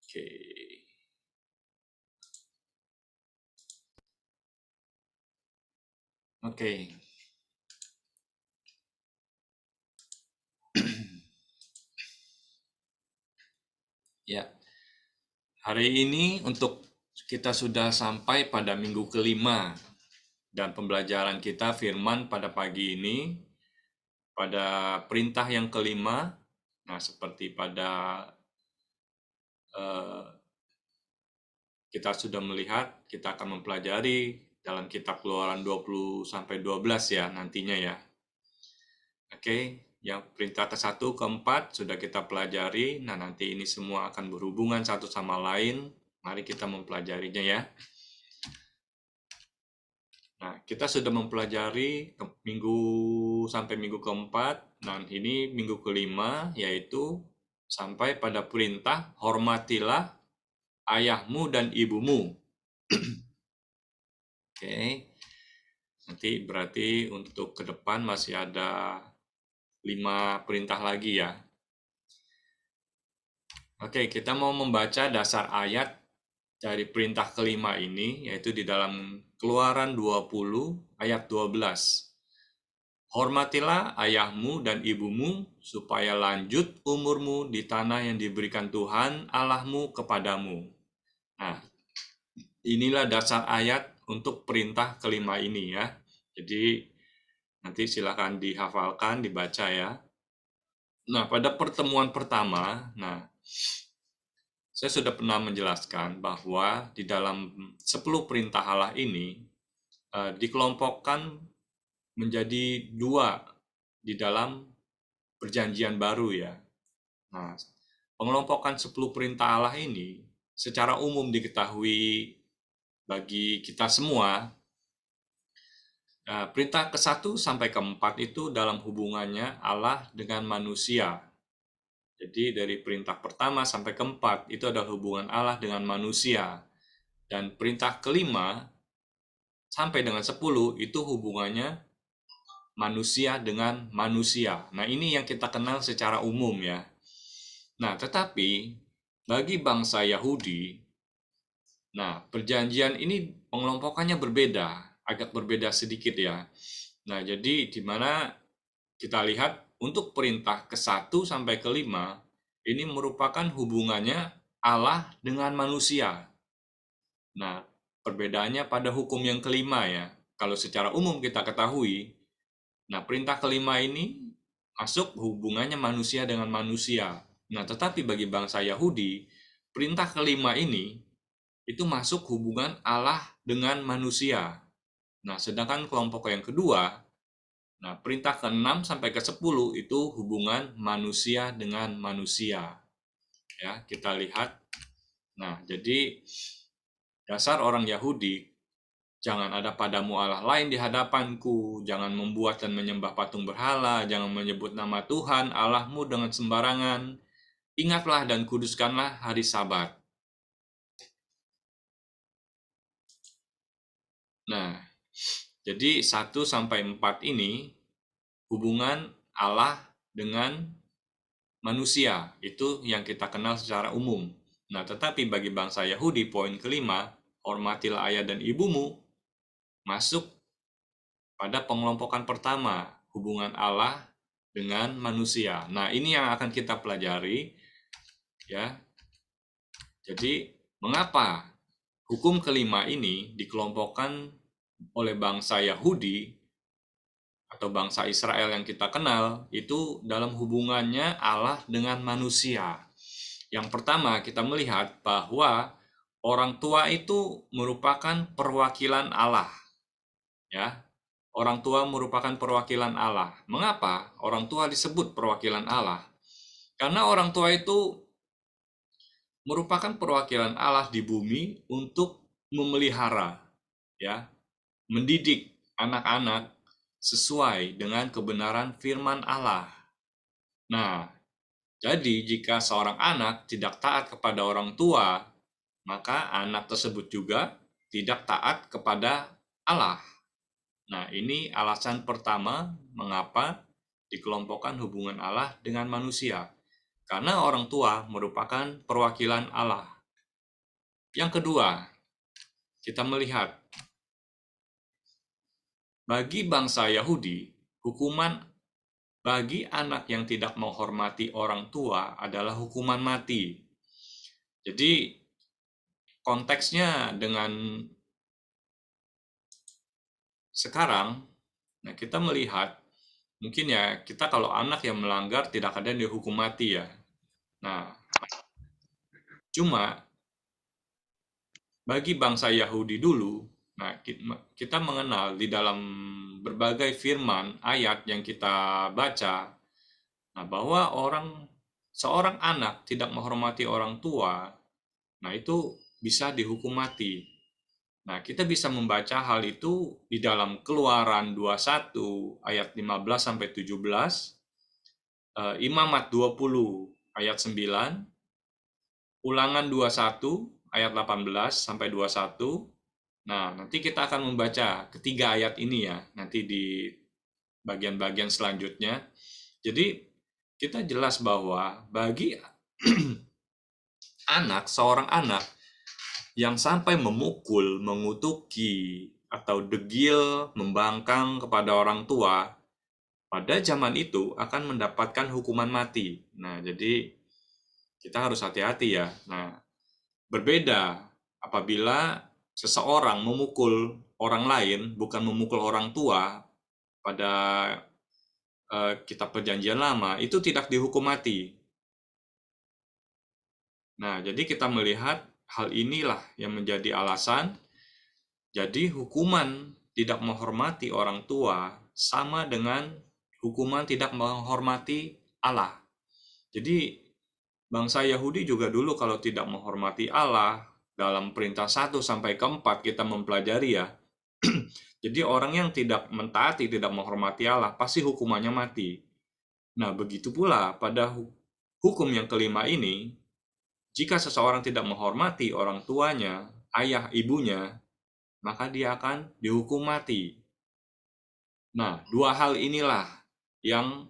Oke. Oke. Ya, hari ini kita sudah sampai pada minggu kelima dan pembelajaran kita firman pada pagi ini pada perintah yang kelima. Nah, seperti pada eh, kita sudah melihat, kita akan mempelajari dalam kitab Keluaran 20-12 ya nantinya ya. Oke, yang perintah ke-1 ke-4 sudah kita pelajari. Nah, nanti ini semua akan berhubungan satu sama lain. Mari kita mempelajarinya ya. Nah, kita sudah mempelajari minggu sampai minggu ke-4. Nah, ini minggu kelima, yaitu sampai pada perintah hormatilah ayahmu dan ibumu. Oke, nanti berarti untuk ke depan masih ada 5 perintah lagi ya. Oke, kita mau membaca dasar ayat dari perintah kelima ini, yaitu di dalam Keluaran 20 ayat 12. Hormatilah ayahmu dan ibumu, supaya lanjut umurmu di tanah yang diberikan Tuhan Allahmu kepadamu. Nah, inilah dasar ayat untuk perintah kelima ini ya. Jadi, nanti silakan dihafalkan, dibaca ya. Nah, pada pertemuan pertama, saya sudah pernah menjelaskan bahwa di dalam 10 perintah Allah ini dikelompokkan menjadi 2 di dalam perjanjian baru ya. Nah, pengelompokan 10 perintah Allah ini secara umum diketahui bagi kita semua. Nah, perintah ke-1 sampai ke-4 itu dalam hubungannya Allah dengan manusia. Jadi dari perintah pertama sampai ke-4 itu adalah hubungan Allah dengan manusia. Dan perintah kelima sampai dengan 10 itu hubungannya manusia dengan manusia. Nah, ini yang kita kenal secara umum ya. Nah, tetapi bagi bangsa Yahudi, nah, perjanjian ini pengelompokannya berbeda, agak berbeda sedikit ya. Nah, jadi di mana kita lihat untuk perintah ke-1 sampai ke-5 ini merupakan hubungannya Allah dengan manusia. Nah, perbedaannya pada hukum yang kelima ya. Kalau secara umum kita ketahui, nah perintah kelima ini masuk hubungannya manusia dengan manusia. Nah, tetapi bagi bangsa Yahudi, perintah kelima ini itu masuk hubungan Allah dengan manusia. Nah, sedangkan kelompok yang kedua, nah perintah ke-6 sampai ke-10 itu hubungan manusia dengan manusia. Ya, kita lihat. Nah, jadi dasar orang Yahudi, jangan ada padamu Allah lain di hadapanku, jangan membuat dan menyembah patung berhala, jangan menyebut nama Tuhan Allahmu dengan sembarangan, ingatlah dan kuduskanlah hari Sabat. Nah, jadi 1 sampai 4 ini hubungan Allah dengan manusia, itu yang kita kenal secara umum. Nah, tetapi bagi bangsa Yahudi, poin kelima, hormatilah ayah dan ibumu, masuk pada pengelompokan pertama, hubungan Allah dengan manusia. Nah, ini yang akan kita pelajari ya. Jadi, mengapa hukum kelima ini dikelompokkan oleh bangsa Yahudi atau bangsa Israel yang kita kenal itu dalam hubungannya Allah dengan manusia. Yang pertama, kita melihat bahwa orang tua itu merupakan perwakilan Allah. Ya. Orang tua merupakan perwakilan Allah. Mengapa orang tua disebut perwakilan Allah? Karena orang tua itu merupakan perwakilan Allah di bumi untuk memelihara, ya, mendidik anak-anak sesuai dengan kebenaran firman Allah. Nah, jadi jika seorang anak tidak taat kepada orang tua, maka anak tersebut juga tidak taat kepada Allah. Nah, ini alasan pertama mengapa dikelompokkan hubungan Allah dengan manusia. Karena orang tua merupakan perwakilan Allah. Yang kedua, kita melihat bagi bangsa Yahudi, hukuman bagi anak yang tidak menghormati orang tua adalah hukuman mati. Jadi konteksnya dengan sekarang, nah kita melihat mungkin ya kita kalau anak yang melanggar tidak ada yang dihukum mati ya. Nah, cuma bagi bangsa Yahudi dulu, nah kita mengenal di dalam berbagai firman ayat yang kita baca, nah bahwa seorang anak tidak menghormati orang tua, nah itu bisa dihukum mati. Nah, kita bisa membaca hal itu di dalam Keluaran 21 ayat 15 sampai 17, Imamat 20 ayat 9, Ulangan 21 ayat 18 sampai 21. Nah, nanti kita akan membaca ketiga ayat ini ya, nanti di bagian-bagian selanjutnya. Jadi, kita jelas bahwa bagi seorang anak yang sampai memukul, mengutuki, atau degil, membangkang kepada orang tua, pada zaman itu akan mendapatkan hukuman mati. Nah, jadi kita harus hati-hati ya. Nah, berbeda apabila seseorang memukul orang lain, bukan memukul orang tua, pada kitab Perjanjian Lama, itu tidak dihukum mati. Nah, jadi kita melihat hal inilah yang menjadi alasan. Jadi hukuman tidak menghormati orang tua sama dengan hukuman tidak menghormati Allah. Jadi bangsa Yahudi juga dulu kalau tidak menghormati Allah, dalam perintah 1 sampai ke 4 kita mempelajari ya. Jadi orang yang tidak mentaati, tidak menghormati Allah, pasti hukumannya mati. Nah, begitu pula pada hukum yang kelima ini, jika seseorang tidak menghormati orang tuanya, ayah ibunya, maka dia akan dihukum mati. Nah, dua hal inilah yang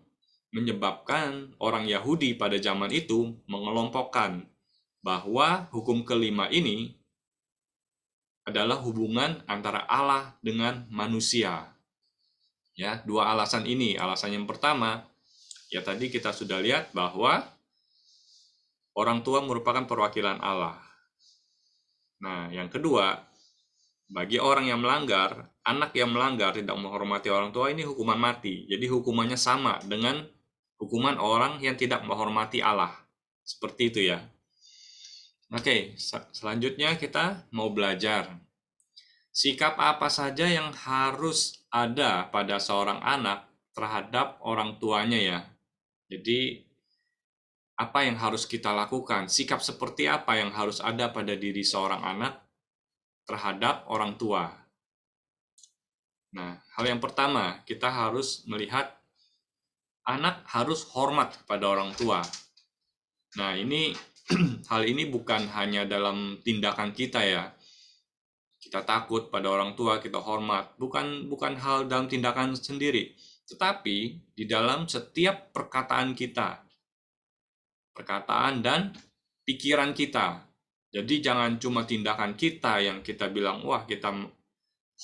menyebabkan orang Yahudi pada zaman itu mengelompokkan bahwa hukum kelima ini adalah hubungan antara Allah dengan manusia. Ya, dua alasan ini. Alasan yang pertama, ya tadi kita sudah lihat bahwa orang tua merupakan perwakilan Allah. Nah, yang kedua, bagi orang yang melanggar, anak yang melanggar tidak menghormati orang tua, ini hukuman mati. Jadi hukumannya sama dengan hukuman orang yang tidak menghormati Allah. Seperti itu ya. Oke, selanjutnya kita mau belajar. Sikap apa saja yang harus ada pada seorang anak terhadap orang tuanya ya. Jadi apa yang harus kita lakukan? Sikap seperti apa yang harus ada pada diri seorang anak terhadap orang tua? Nah, hal yang pertama, kita harus melihat anak harus hormat kepada orang tua. Nah, ini hal ini bukan hanya dalam tindakan kita ya. Kita takut pada orang tua, kita hormat. Bukan hal dalam tindakan sendiri, tetapi di dalam setiap perkataan kita. Perkataan dan pikiran kita. Jadi jangan cuma tindakan kita yang kita bilang, wah kita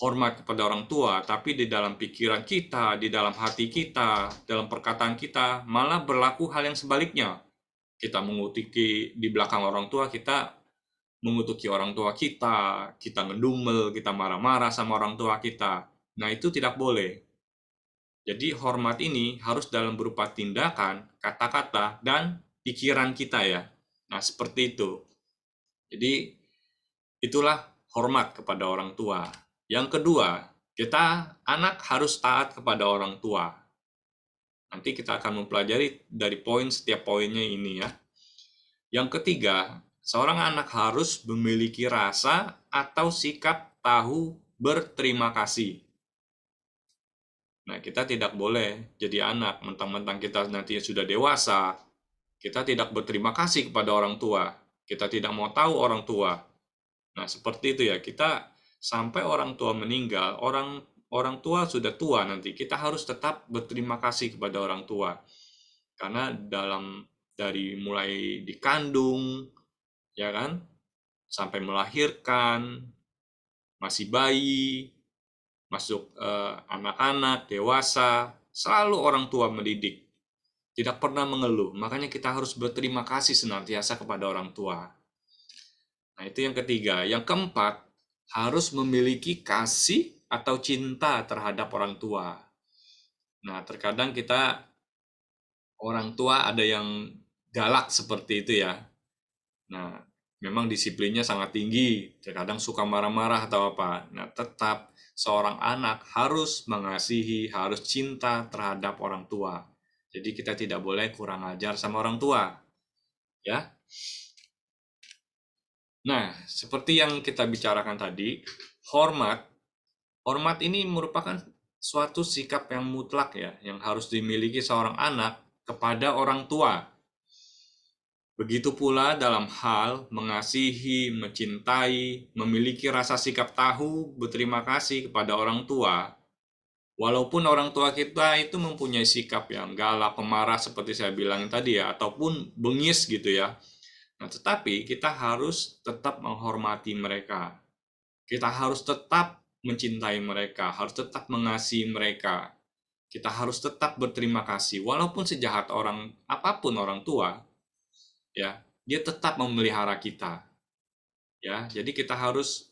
hormat kepada orang tua, tapi di dalam pikiran kita, di dalam hati kita, dalam perkataan kita, malah berlaku hal yang sebaliknya. Kita mengutuki di belakang orang tua, kita mengutuki orang tua kita ngedumel, kita marah-marah sama orang tua kita. Nah, itu tidak boleh. Jadi hormat ini harus dalam berupa tindakan, kata-kata, dan pikiran kita ya. Nah, seperti itu. Jadi, itulah hormat kepada orang tua. Yang kedua, anak harus taat kepada orang tua. Nanti kita akan mempelajari dari setiap poinnya ini ya. Yang ketiga, seorang anak harus memiliki rasa atau sikap tahu berterima kasih. Nah, kita tidak boleh jadi anak mentang-mentang kita nanti sudah dewasa, kita tidak berterima kasih kepada orang tua, kita tidak mau tahu orang tua. Nah, seperti itu ya, kita sampai orang tua meninggal, orang tua sudah tua nanti, kita harus tetap berterima kasih kepada orang tua. Karena dari mulai dikandung, ya kan, sampai melahirkan, masih bayi, masuk anak-anak, dewasa, selalu orang tua mendidik. Tidak pernah mengeluh. Makanya kita harus berterima kasih senantiasa kepada orang tua. Nah, itu yang ketiga. Yang keempat, harus memiliki kasih atau cinta terhadap orang tua. Nah, terkadang kita orang tua ada yang galak seperti itu ya. Nah, memang disiplinnya sangat tinggi, terkadang suka marah-marah atau apa. Nah, tetap seorang anak harus mengasihi, harus cinta terhadap orang tua. Jadi kita tidak boleh kurang ajar sama orang tua, ya. Nah, seperti yang kita bicarakan tadi, hormat, hormat ini merupakan suatu sikap yang mutlak ya, yang harus dimiliki seorang anak kepada orang tua. Begitu pula dalam hal mengasihi, mencintai, memiliki rasa sikap tahu, berterima kasih kepada orang tua. Walaupun orang tua kita itu mempunyai sikap yang galak, pemarah seperti saya bilang tadi ya, ataupun bengis gitu ya. Nah, tetapi kita harus tetap menghormati mereka. Kita harus tetap mencintai mereka, harus tetap mengasihi mereka. Kita harus tetap berterima kasih walaupun sejahat orang apapun orang tua, ya, dia tetap memelihara kita. Ya, jadi kita harus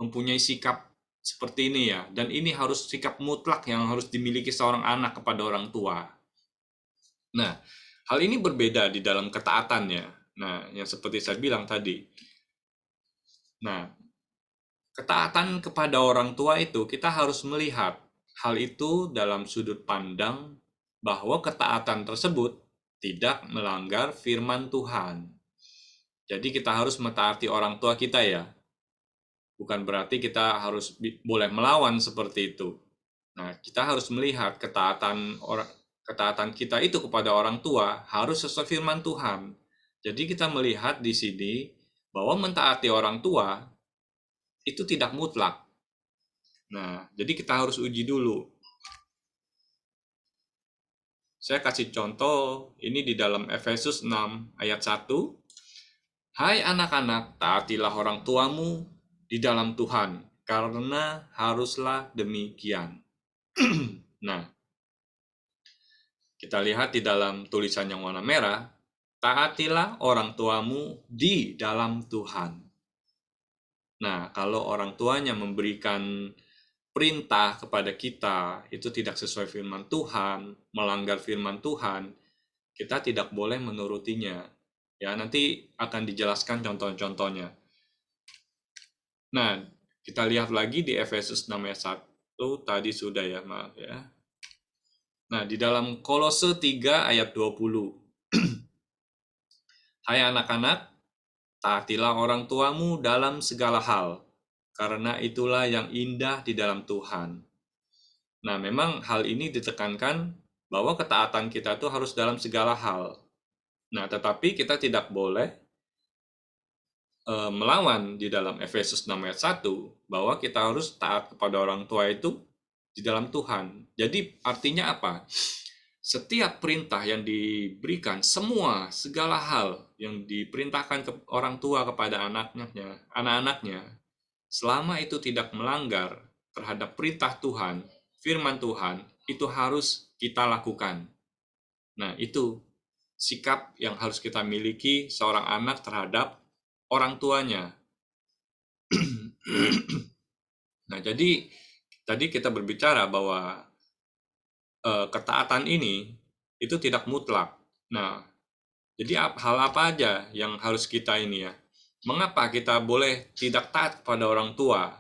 mempunyai sikap seperti ini ya, dan ini harus sikap mutlak yang harus dimiliki seorang anak kepada orang tua. Nah, hal ini berbeda di dalam ketaatannya. Nah, yang seperti saya bilang tadi. Nah, ketaatan kepada orang tua itu kita harus melihat hal itu dalam sudut pandang bahwa ketaatan tersebut tidak melanggar firman Tuhan. Jadi kita harus mentaati orang tua kita ya. Bukan berarti kita harus boleh melawan seperti itu. Nah, kita harus melihat ketaatan kita itu kepada orang tua harus sesuai firman Tuhan. Jadi kita melihat di sini bahwa mentaati orang tua itu tidak mutlak. Nah, jadi kita harus uji dulu. Saya kasih contoh ini di dalam Efesus 6 ayat 1. Hai anak-anak, taatilah orang tuamu di dalam Tuhan, karena haruslah demikian. Nah, kita lihat di dalam tulisan yang warna merah, taatilah orang tuamu di dalam Tuhan. Nah, kalau orang tuanya memberikan perintah kepada kita, itu tidak sesuai firman Tuhan, melanggar firman Tuhan, kita tidak boleh menurutinya. Ya, nanti akan dijelaskan contoh-contohnya. Nah, kita lihat lagi di Efesus 6 ayat 1, tadi sudah ya, maaf ya. Nah, di dalam Kolose 3 ayat 20. Hai anak-anak, taatilah orang tuamu dalam segala hal, karena itulah yang indah di dalam Tuhan. Nah, memang hal ini ditekankan bahwa ketaatan kita itu harus dalam segala hal. Nah, tetapi kita tidak boleh melawan di dalam Efesus 6 ayat 1 bahwa kita harus taat kepada orang tua itu di dalam Tuhan. Jadi artinya apa? Setiap perintah yang diberikan, segala hal yang diperintahkan ke orang tua kepada anak-anaknya, selama itu tidak melanggar terhadap perintah Tuhan, firman Tuhan, itu harus kita lakukan. Nah, itu sikap yang harus kita miliki seorang anak terhadap orang tuanya. Nah, jadi tadi kita berbicara bahwa ketaatan ini itu tidak mutlak. Nah, jadi hal apa aja yang harus kita ini ya? Mengapa kita boleh tidak taat kepada orang tua?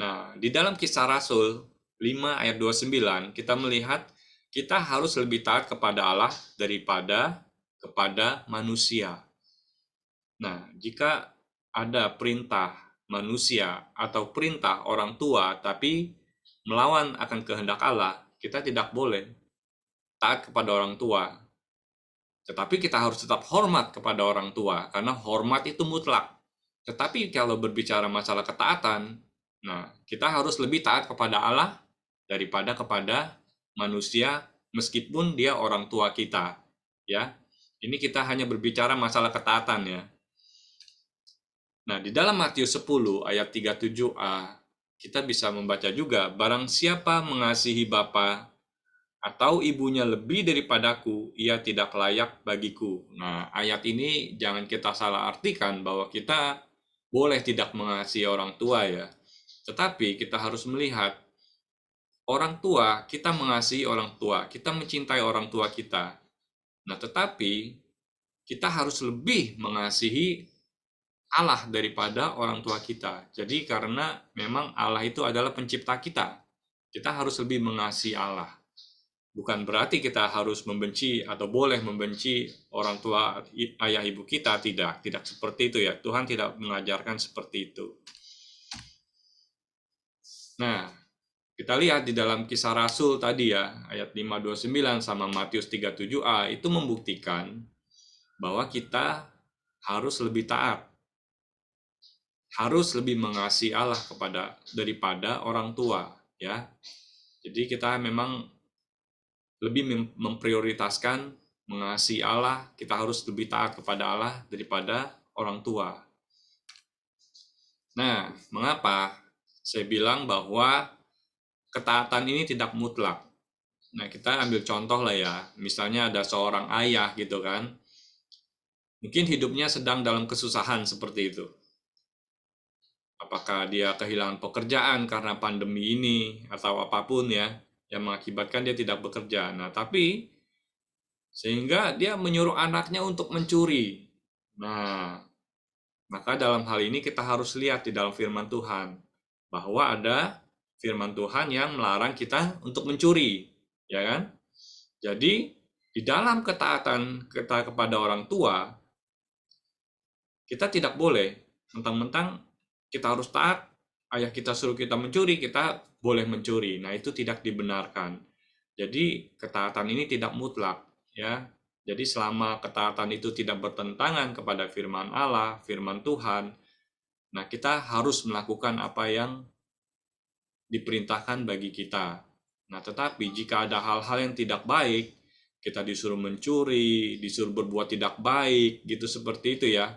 Nah, di dalam Kisah Rasul 5 ayat 29 kita melihat kita harus lebih taat kepada Allah daripada kepada manusia. Nah, jika ada perintah manusia atau perintah orang tua tapi melawan akan kehendak Allah, kita tidak boleh taat kepada orang tua. Tetapi kita harus tetap hormat kepada orang tua karena hormat itu mutlak. Tetapi kalau berbicara masalah ketaatan, nah, kita harus lebih taat kepada Allah daripada kepada manusia meskipun dia orang tua kita, ya. Ini kita hanya berbicara masalah ketaatan ya. Nah, di dalam Matius 10 ayat 37a, kita bisa membaca juga, barang siapa mengasihi bapa atau ibunya lebih daripadaku, ia tidak layak bagiku. Nah, ayat ini jangan kita salah artikan bahwa kita boleh tidak mengasihi orang tua ya. Tetapi kita harus melihat orang tua, kita mengasihi orang tua, kita mencintai orang tua kita. Nah, tetapi kita harus lebih mengasihi Allah daripada orang tua kita. Jadi karena memang Allah itu adalah pencipta kita. Kita harus lebih mengasihi Allah. Bukan berarti kita harus membenci atau boleh membenci orang tua ayah ibu kita, tidak seperti itu ya. Tuhan tidak mengajarkan seperti itu. Nah, kita lihat di dalam Kisah Rasul tadi ya, ayat 529 sama Matius 37a itu membuktikan bahwa kita harus lebih taat, harus lebih mengasihi Allah daripada orang tua ya. Jadi kita memang lebih memprioritaskan mengasihi Allah, kita harus lebih taat kepada Allah daripada orang tua. Nah, mengapa saya bilang bahwa ketaatan ini tidak mutlak? Nah, kita ambil contoh lah ya, misalnya ada seorang ayah gitu kan, mungkin hidupnya sedang dalam kesusahan seperti itu. Apakah dia kehilangan pekerjaan karena pandemi ini atau apapun ya, yang mengakibatkan dia tidak bekerja. Nah, tapi sehingga dia menyuruh anaknya untuk mencuri. Nah, maka dalam hal ini kita harus lihat di dalam firman Tuhan bahwa ada firman Tuhan yang melarang kita untuk mencuri, ya kan? Jadi, di dalam ketaatan kita kepada orang tua, kita tidak boleh mentang-mentang kita harus taat, ayah kita suruh kita mencuri, kita boleh mencuri. Nah, itu tidak dibenarkan. Jadi, ketaatan ini tidak mutlak, ya. Jadi, selama ketaatan itu tidak bertentangan kepada firman Allah, firman Tuhan, nah kita harus melakukan apa yang diperintahkan bagi kita. Nah, tetapi jika ada hal-hal yang tidak baik, kita disuruh mencuri, disuruh berbuat tidak baik, gitu seperti itu ya.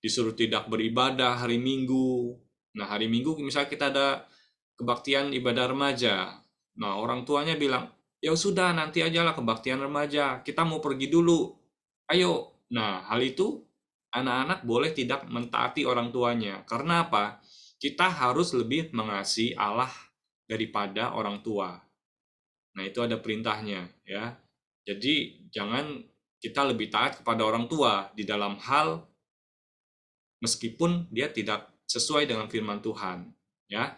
Disuruh tidak beribadah hari Minggu. Nah, hari Minggu misalnya kita ada kebaktian ibadah remaja. Nah, orang tuanya bilang, ya sudah nanti ajalah kebaktian remaja, kita mau pergi dulu. Ayo. Nah, hal itu anak-anak boleh tidak mentaati orang tuanya. Karena apa? Kita harus lebih mengasihi Allah daripada orang tua. Nah, itu ada perintahnya ya. Jadi jangan kita lebih taat kepada orang tua di dalam hal meskipun dia tidak sesuai dengan firman Tuhan ya.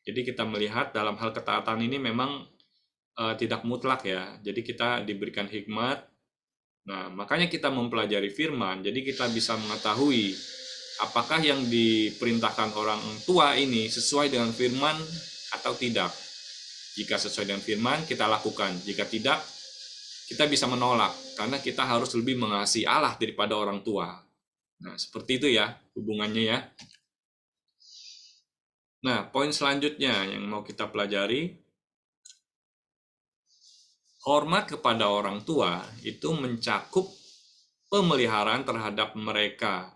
Jadi kita melihat dalam hal ketaatan ini memang tidak mutlak ya. Jadi kita diberikan hikmat. Nah, makanya kita mempelajari firman, jadi kita bisa mengetahui apakah yang diperintahkan orang tua ini sesuai dengan firman atau tidak. Jika sesuai dengan firman, kita lakukan. Jika tidak, kita bisa menolak. Karena kita harus lebih mengasihi Allah daripada orang tua. Nah, seperti itu ya hubungannya ya. Nah, poin selanjutnya yang mau kita pelajari, hormat kepada orang tua itu mencakup pemeliharaan terhadap mereka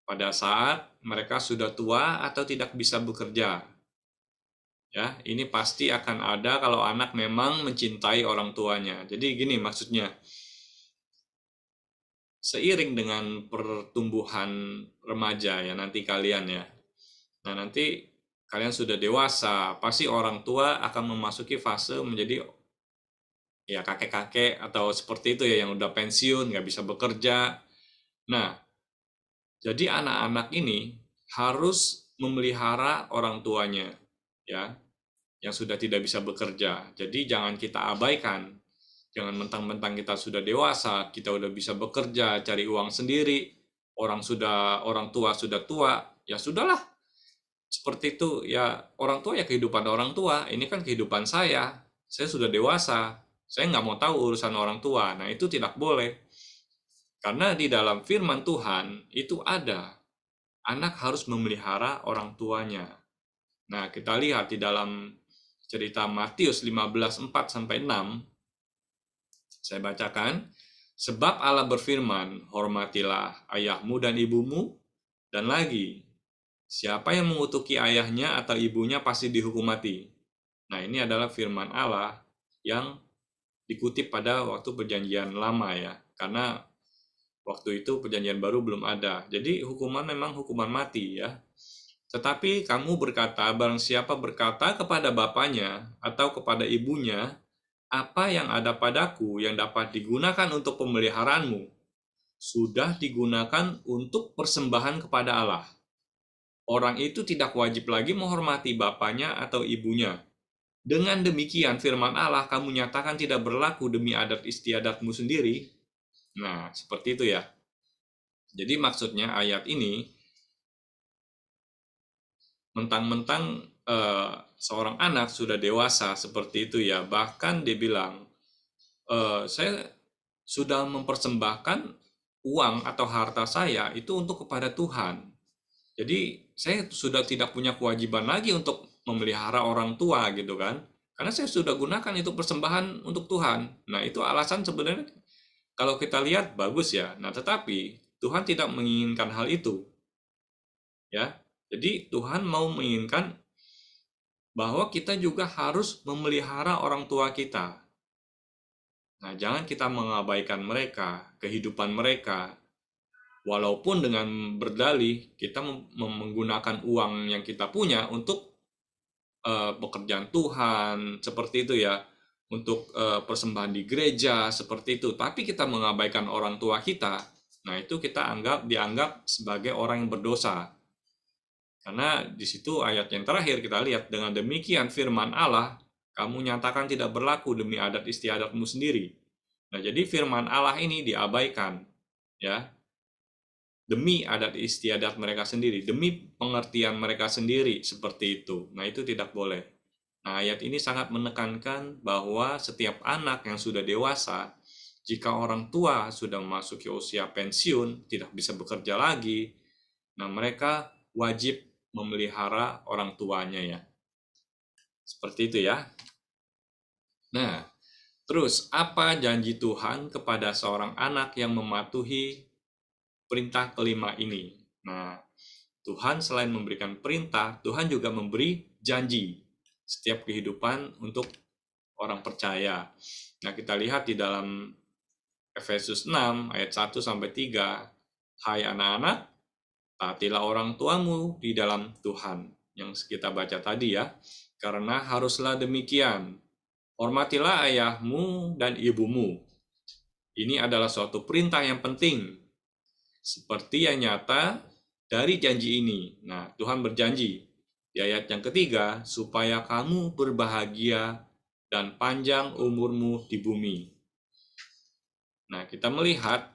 pada saat mereka sudah tua atau tidak bisa bekerja. Ya, ini pasti akan ada kalau anak memang mencintai orang tuanya. Jadi gini maksudnya, seiring dengan pertumbuhan remaja ya nanti kalian ya. Nah, nanti kalian sudah dewasa, pasti orang tua akan memasuki fase menjadi ya kakek-kakek atau seperti itu ya yang udah pensiun, nggak bisa bekerja. Nah, jadi anak-anak ini harus memelihara orang tuanya ya, yang sudah tidak bisa bekerja. Jadi jangan kita abaikan. Jangan mentang-mentang kita sudah dewasa, kita udah bisa bekerja, cari uang sendiri, orang tua sudah tua, ya sudahlah. Seperti itu ya, orang tua ya kehidupan orang tua. Ini kan kehidupan saya. Saya sudah dewasa. Saya nggak mau tahu urusan orang tua. Nah, itu tidak boleh. Karena di dalam firman Tuhan itu ada anak harus memelihara orang tuanya. Nah, kita lihat di dalam cerita Matius 15:4-6, saya bacakan, sebab Allah berfirman, hormatilah ayahmu dan ibumu, dan lagi, Siapa yang mengutuki ayahnya atau ibunya pasti dihukum mati. Nah, ini adalah firman Allah yang dikutip pada waktu perjanjian lama ya. Karena waktu itu perjanjian baru belum ada. Jadi hukuman memang hukuman mati ya. Tetapi kamu berkata, barang siapa berkata kepada bapaknya atau kepada ibunya, apa yang ada padaku yang dapat digunakan untuk pemeliharaanmu, sudah digunakan untuk persembahan kepada Allah. Orang itu tidak wajib lagi menghormati bapaknya atau ibunya. Dengan demikian firman Allah kamu nyatakan tidak berlaku demi adat istiadatmu sendiri. Nah, seperti itu ya. Jadi maksudnya ayat ini mentang-mentang seorang anak sudah dewasa seperti itu ya. Bahkan dia bilang, saya sudah mempersembahkan uang atau harta saya itu untuk kepada Tuhan. Jadi saya sudah tidak punya kewajiban lagi untuk memelihara orang tua gitu kan. Karena saya sudah gunakan itu persembahan untuk Tuhan. Nah, itu alasan sebenarnya kalau kita lihat bagus ya. Nah, tetapi Tuhan tidak menginginkan hal itu. Ya. Jadi Tuhan mau menginginkan bahwa kita juga harus memelihara orang tua kita. Nah, jangan kita mengabaikan mereka, kehidupan mereka. Walaupun dengan berdalih kita menggunakan uang yang kita punya untuk pekerjaan Tuhan, seperti itu ya, untuk persembahan di gereja, seperti itu. Tapi kita mengabaikan orang tua kita, nah itu kita dianggap sebagai orang yang berdosa. Karena di situ ayat yang terakhir kita lihat, dengan demikian firman Allah, kamu nyatakan tidak berlaku demi adat istiadatmu sendiri. Nah, jadi firman Allah ini diabaikan, ya, demi adat istiadat mereka sendiri, demi pengertian mereka sendiri, seperti itu. Nah, itu tidak boleh. Nah, ayat ini sangat menekankan bahwa setiap anak yang sudah dewasa, jika orang tua sudah memasuki usia pensiun, tidak bisa bekerja lagi, nah mereka wajib memelihara orang tuanya ya. Seperti itu ya. Nah, terus apa janji Tuhan kepada seorang anak yang mematuhi perintah kelima ini? Nah, Tuhan selain memberikan perintah, Tuhan juga memberi janji setiap kehidupan untuk orang percaya. Nah, kita lihat di dalam Efesus 6 ayat 1 sampai 3. Hai anak-anak, taatilah orang tuamu di dalam Tuhan. Yang kita baca tadi ya. Karena haruslah demikian. Hormatilah ayahmu dan ibumu. Ini adalah suatu perintah yang penting. Seperti yang nyata dari janji ini. Nah, Tuhan berjanji di ayat yang ketiga, supaya kamu berbahagia dan panjang umurmu di bumi. Nah, kita melihat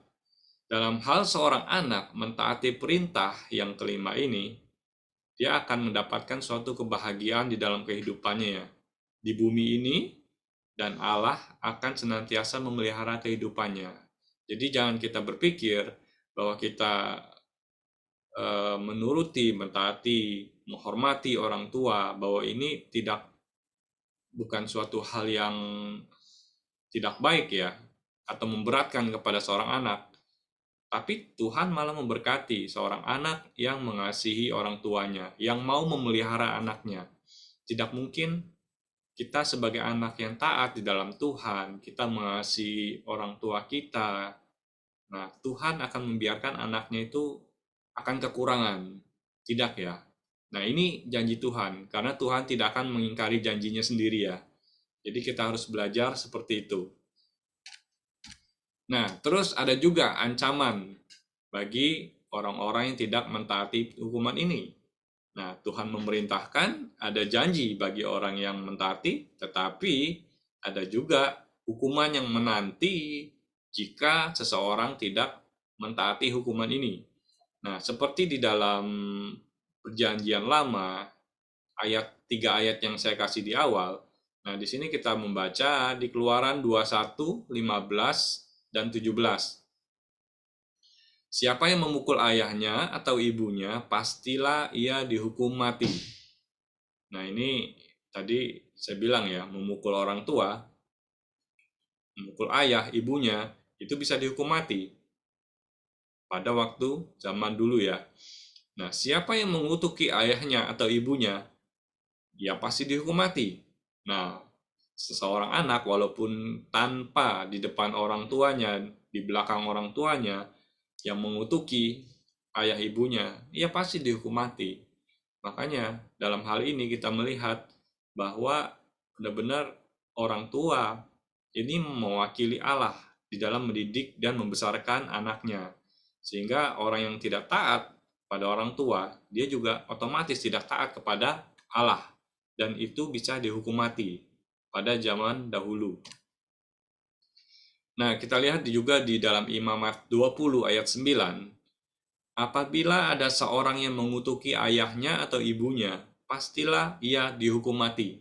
dalam hal seorang anak mentaati perintah yang kelima ini, dia akan mendapatkan suatu kebahagiaan di dalam kehidupannya ya. Di bumi ini, dan Allah akan senantiasa memelihara kehidupannya. Jadi jangan kita berpikir bahwa kita menuruti, mentaati, menghormati orang tua, bahwa ini bukan suatu hal yang tidak baik ya, atau memberatkan kepada seorang anak. Tapi Tuhan malah memberkati seorang anak yang mengasihi orang tuanya, yang mau memelihara anaknya. Tidak mungkin kita sebagai anak yang taat di dalam Tuhan, kita mengasihi orang tua kita. Nah, Tuhan akan membiarkan anaknya itu akan kekurangan. Tidak ya. Nah, ini janji Tuhan, karena Tuhan tidak akan mengingkari janjinya sendiri ya. Jadi kita harus belajar seperti itu. Nah, terus ada juga ancaman bagi orang-orang yang tidak mentaati hukuman ini. Nah, Tuhan memerintahkan, ada janji bagi orang yang mentaati, tetapi ada juga hukuman yang menanti jika seseorang tidak mentaati hukuman ini. Nah, seperti di dalam Perjanjian Lama, tiga ayat yang saya kasih di awal. Nah, di sini kita membaca di Keluaran 21, 15, dan 17. Siapa yang memukul ayahnya atau ibunya, pastilah ia dihukum mati. Nah, ini tadi saya bilang ya, memukul orang tua, memukul ayah, ibunya, itu bisa dihukum mati. Pada waktu zaman dulu ya. Nah, siapa yang mengutuki ayahnya atau ibunya, dia pasti dihukum mati. Nah, seseorang anak walaupun tanpa di depan orang tuanya, di belakang orang tuanya, yang mengutuki ayah ibunya, ia pasti dihukum mati. Makanya dalam hal ini kita melihat bahwa benar-benar orang tua ini mewakili Allah di dalam mendidik dan membesarkan anaknya. Sehingga orang yang tidak taat pada orang tua, dia juga otomatis tidak taat kepada Allah. Dan itu bisa dihukum mati pada zaman dahulu. Nah, kita lihat juga di dalam Imamat 20 ayat 9. Apabila ada seorang yang mengutuki ayahnya atau ibunya, pastilah ia dihukum mati.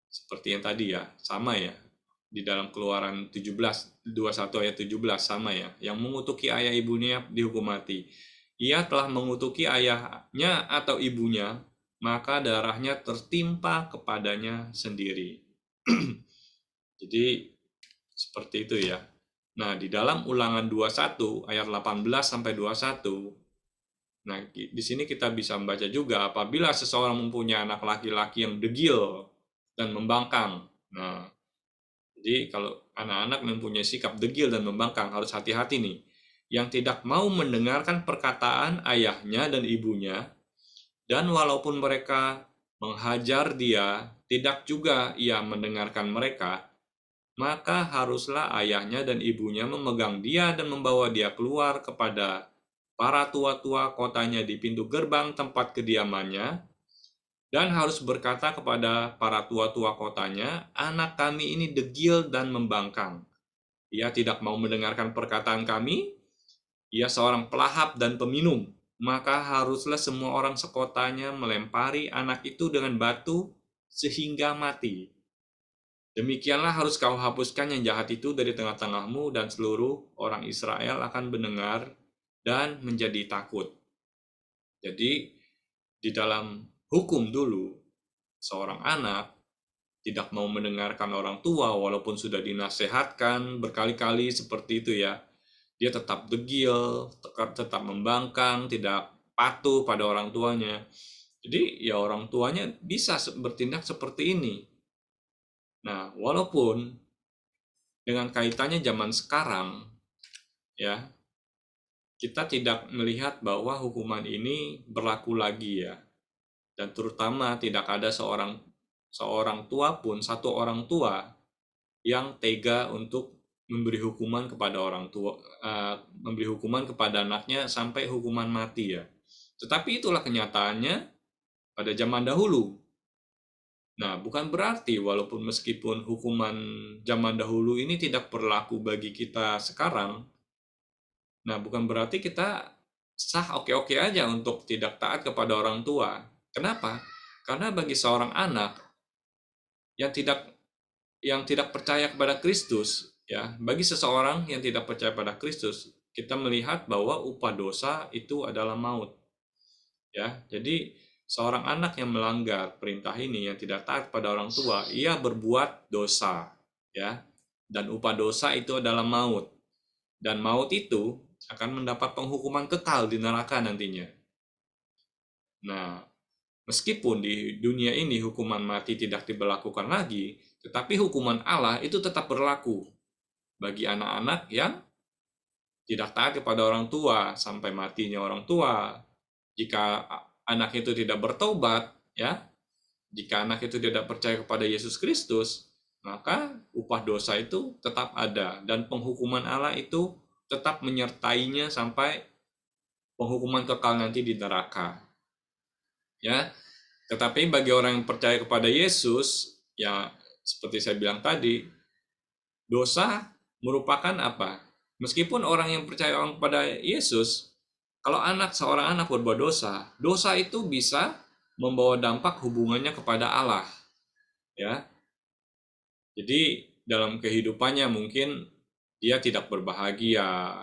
Seperti yang tadi ya, sama ya. Di dalam Keluaran 21 ayat 17 sama ya. Yang mengutuki ayah ibunya dihukum mati. Ia telah mengutuki ayahnya atau ibunya, maka darahnya tertimpa kepadanya sendiri. Jadi seperti itu ya. Nah, di dalam Ulangan 21 ayat 18 sampai 21, nah, di sini kita bisa membaca juga apabila seseorang mempunyai anak laki-laki yang degil dan membangkang. Nah, jadi kalau anak-anak mempunyai sikap degil dan membangkang harus hati-hati nih. Yang tidak mau mendengarkan perkataan ayahnya dan ibunya, dan walaupun mereka menghajar dia, tidak juga ia mendengarkan mereka, maka haruslah ayahnya dan ibunya memegang dia dan membawa dia keluar kepada para tua-tua kotanya di pintu gerbang tempat kediamannya, dan harus berkata kepada para tua-tua kotanya, anak kami ini degil dan membangkang. Ia tidak mau mendengarkan perkataan kami, ia seorang pelahap dan peminum. Maka haruslah semua orang sekotanya melempari anak itu dengan batu sehingga mati. Demikianlah harus kau hapuskan yang jahat itu dari tengah-tengahmu, dan seluruh orang Israel akan mendengar dan menjadi takut. Jadi, di dalam hukum dulu, seorang anak tidak mau mendengarkan orang tua walaupun sudah dinasehatkan berkali-kali seperti itu ya. Dia tetap degil, tetap membangkang, tidak patuh pada orang tuanya. Jadi ya orang tuanya bisa bertindak seperti ini. Nah, walaupun dengan kaitannya zaman sekarang ya, kita tidak melihat bahwa hukuman ini berlaku lagi ya. Dan terutama tidak ada seorang tua pun, satu orang tua yang tega untuk memberi hukuman kepada orang tua, memberi hukuman kepada anaknya sampai hukuman mati ya. Tetapi itulah kenyataannya pada zaman dahulu. Nah, bukan berarti walaupun meskipun hukuman zaman dahulu ini tidak berlaku bagi kita sekarang, nah bukan berarti kita sah oke-oke aja untuk tidak taat kepada orang tua. Kenapa? Karena bagi seorang anak yang tidak percaya kepada Kristus, ya, bagi seseorang yang tidak percaya pada Kristus, kita melihat bahwa upah dosa itu adalah maut. Ya, jadi seorang anak yang melanggar perintah ini yang tidak taat pada orang tua, ia berbuat dosa, ya. Dan upah dosa itu adalah maut. Dan maut itu akan mendapat penghukuman kekal di neraka nantinya. Nah, meskipun di dunia ini hukuman mati tidak diberlakukan lagi, tetapi hukuman Allah itu tetap berlaku bagi anak-anak yang tidak taat kepada orang tua sampai matinya orang tua. Jika anak itu tidak bertobat, ya, jika anak itu tidak percaya kepada Yesus Kristus, maka upah dosa itu tetap ada dan penghukuman Allah itu tetap menyertainya sampai penghukuman kekal nanti di neraka. Ya, tetapi bagi orang yang percaya kepada Yesus, ya seperti saya bilang tadi, dosa merupakan apa? Meskipun orang yang percaya kepada Yesus, kalau seorang anak berbuat dosa, dosa itu bisa membawa dampak hubungannya kepada Allah. Ya, jadi dalam kehidupannya mungkin dia tidak berbahagia,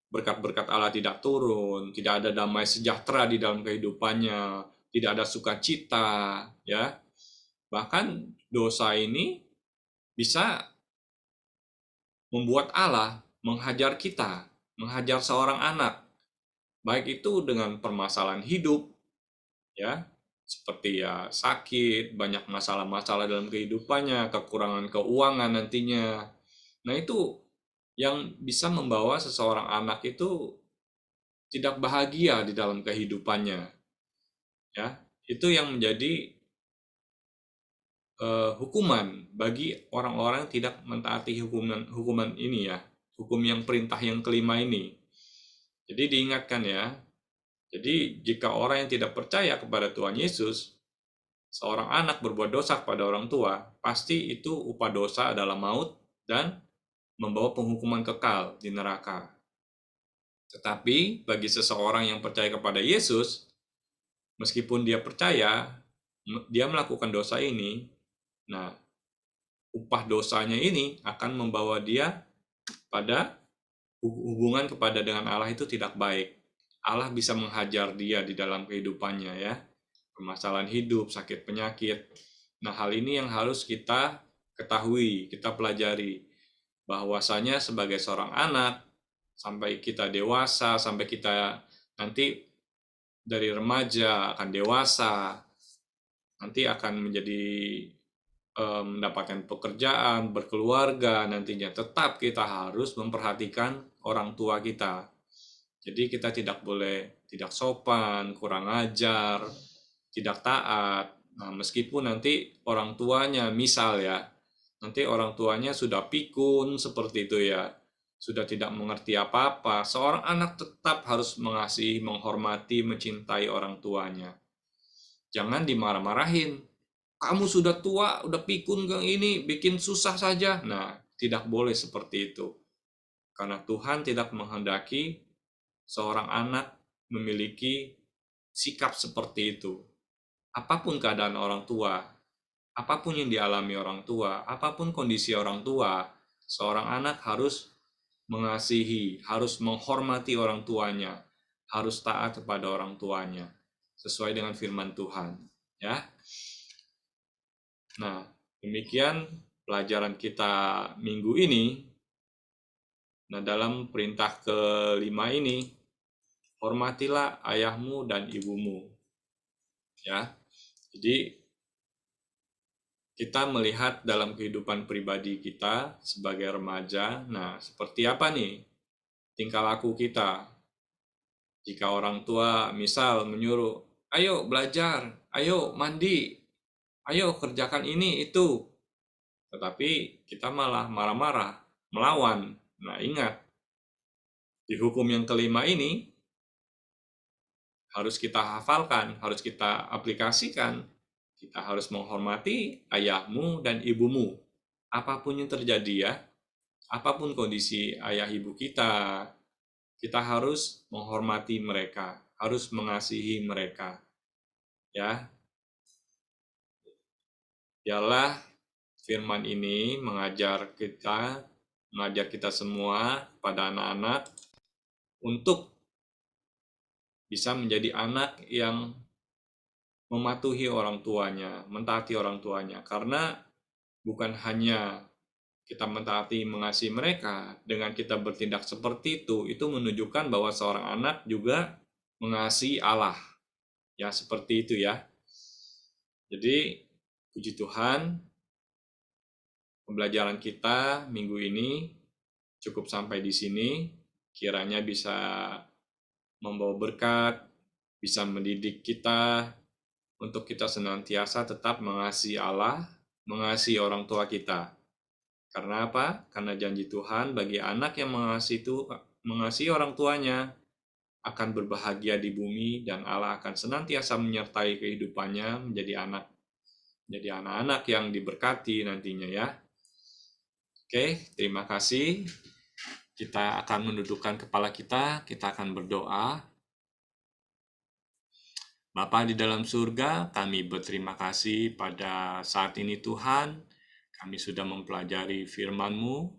berkat-berkat Allah tidak turun, tidak ada damai sejahtera di dalam kehidupannya, tidak ada sukacita, ya. Bahkan dosa ini bisa membuat Allah menghajar kita, menghajar seorang anak baik itu dengan permasalahan hidup, ya, seperti ya sakit, banyak masalah-masalah dalam kehidupannya, kekurangan keuangan nantinya. Nah, itu yang bisa membawa seseorang anak itu tidak bahagia di dalam kehidupannya, ya. Itu yang menjadi hukuman bagi orang-orang yang tidak mentaati hukuman ini, ya, hukum yang perintah yang kelima ini. Jadi diingatkan, ya. Jadi jika orang yang tidak percaya kepada Tuhan Yesus, seorang anak berbuat dosa kepada orang tua, pasti itu upah dosa adalah maut dan membawa penghukuman kekal di neraka. Tetapi bagi seseorang yang percaya kepada Yesus, meskipun dia percaya, dia melakukan dosa ini, nah, upah dosanya ini akan membawa dia pada hubungan kepada dengan Allah itu tidak baik. Allah bisa menghajar dia di dalam kehidupannya, ya. Permasalahan hidup, sakit penyakit. Nah, hal ini yang harus kita ketahui, kita pelajari. Bahwasanya sebagai seorang anak, sampai kita dewasa, sampai kita nanti dari remaja akan dewasa, nanti akan menjadi mendapatkan pekerjaan, berkeluarga nantinya, tetap kita harus memperhatikan orang tua kita. Jadi kita tidak boleh tidak sopan, kurang ajar, tidak taat. Nah, meskipun nanti orang tuanya, misal ya, nanti orang tuanya sudah pikun seperti itu, ya, sudah tidak mengerti apa-apa, seorang anak tetap harus mengasihi, menghormati, mencintai orang tuanya. Jangan dimarah-marahin. Kamu sudah tua, udah pikun ke ini, bikin susah saja. Nah, tidak boleh seperti itu. Karena Tuhan tidak menghendaki seorang anak memiliki sikap seperti itu. Apapun keadaan orang tua, apapun yang dialami orang tua, apapun kondisi orang tua, seorang anak harus mengasihi, harus menghormati orang tuanya, harus taat kepada orang tuanya, sesuai dengan firman Tuhan. Ya, nah, demikian pelajaran kita minggu ini. Nah, dalam perintah kelima ini, hormatilah ayahmu dan ibumu. Ya, jadi kita melihat dalam kehidupan pribadi kita sebagai remaja, nah, seperti apa nih tingkah laku kita? Jika orang tua misal menyuruh, ayo belajar, ayo mandi, ayo kerjakan ini itu, tetapi kita malah marah-marah, melawan. Nah, ingat, di hukum yang kelima ini harus kita hafalkan, harus kita aplikasikan. Kita harus menghormati ayahmu dan ibumu. Apapun yang terjadi, ya, apapun kondisi ayah ibu kita harus menghormati mereka, harus mengasihi mereka. Ya, biarlah firman ini mengajar kita semua pada anak-anak untuk bisa menjadi anak yang mematuhi orang tuanya, mentaati orang tuanya. Karena bukan hanya kita mentaati, mengasihi mereka, dengan kita bertindak seperti itu menunjukkan bahwa seorang anak juga mengasihi Allah. Ya, seperti itu, ya. Jadi, puji Tuhan, pembelajaran kita minggu ini cukup sampai di sini. Kiranya bisa membawa berkat, bisa mendidik kita untuk kita senantiasa tetap mengasihi Allah, mengasihi orang tua kita. Karena apa? Karena janji Tuhan bagi anak yang mengasihi orang tuanya akan berbahagia di bumi, dan Allah akan senantiasa menyertai kehidupannya menjadi anak-anak yang diberkati nantinya, ya. Oke, terima kasih. Kita akan mendudukkan kepala kita akan berdoa. Bapa di dalam surga, kami berterima kasih pada saat ini Tuhan, kami sudah mempelajari firman-Mu.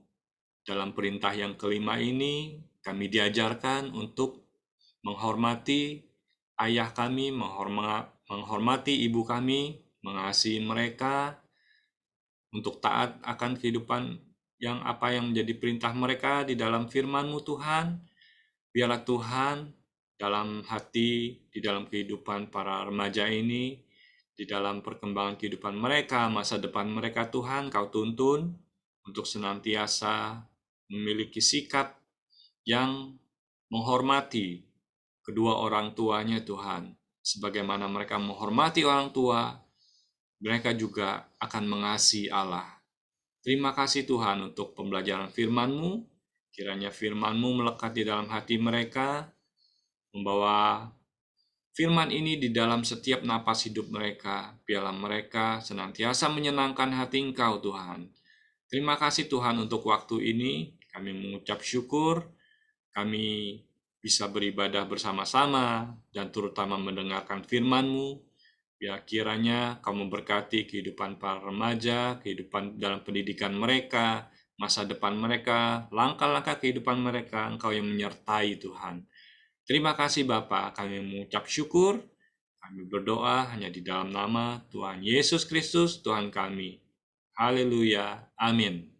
Dalam perintah yang kelima ini, kami diajarkan untuk menghormati ayah kami, menghormati ibu kami, mengasihi mereka, untuk taat akan kehidupan apa yang menjadi perintah mereka di dalam firman-Mu Tuhan. Biarlah Tuhan, dalam hati, di dalam kehidupan para remaja ini, di dalam perkembangan kehidupan mereka, masa depan mereka Tuhan, Kau tuntun untuk senantiasa memiliki sikap yang menghormati kedua orang tuanya Tuhan. Sebagaimana mereka menghormati orang tua, mereka juga akan mengasihi Allah. Terima kasih Tuhan untuk pembelajaran firman-Mu. Kiranya firman-Mu melekat di dalam hati mereka, membawa firman ini di dalam setiap napas hidup mereka. Biarlah mereka senantiasa menyenangkan hati Engkau Tuhan. Terima kasih Tuhan untuk waktu ini. Kami mengucap syukur. Kami bisa beribadah bersama-sama dan terutama mendengarkan firman-Mu. Biar kiranya Kau memberkati kehidupan para remaja, kehidupan dalam pendidikan mereka, masa depan mereka, langkah-langkah kehidupan mereka, Engkau yang menyertai Tuhan. Terima kasih Bapa, kami mengucap syukur, kami berdoa hanya di dalam nama Tuhan Yesus Kristus, Tuhan kami. Haleluya, amin.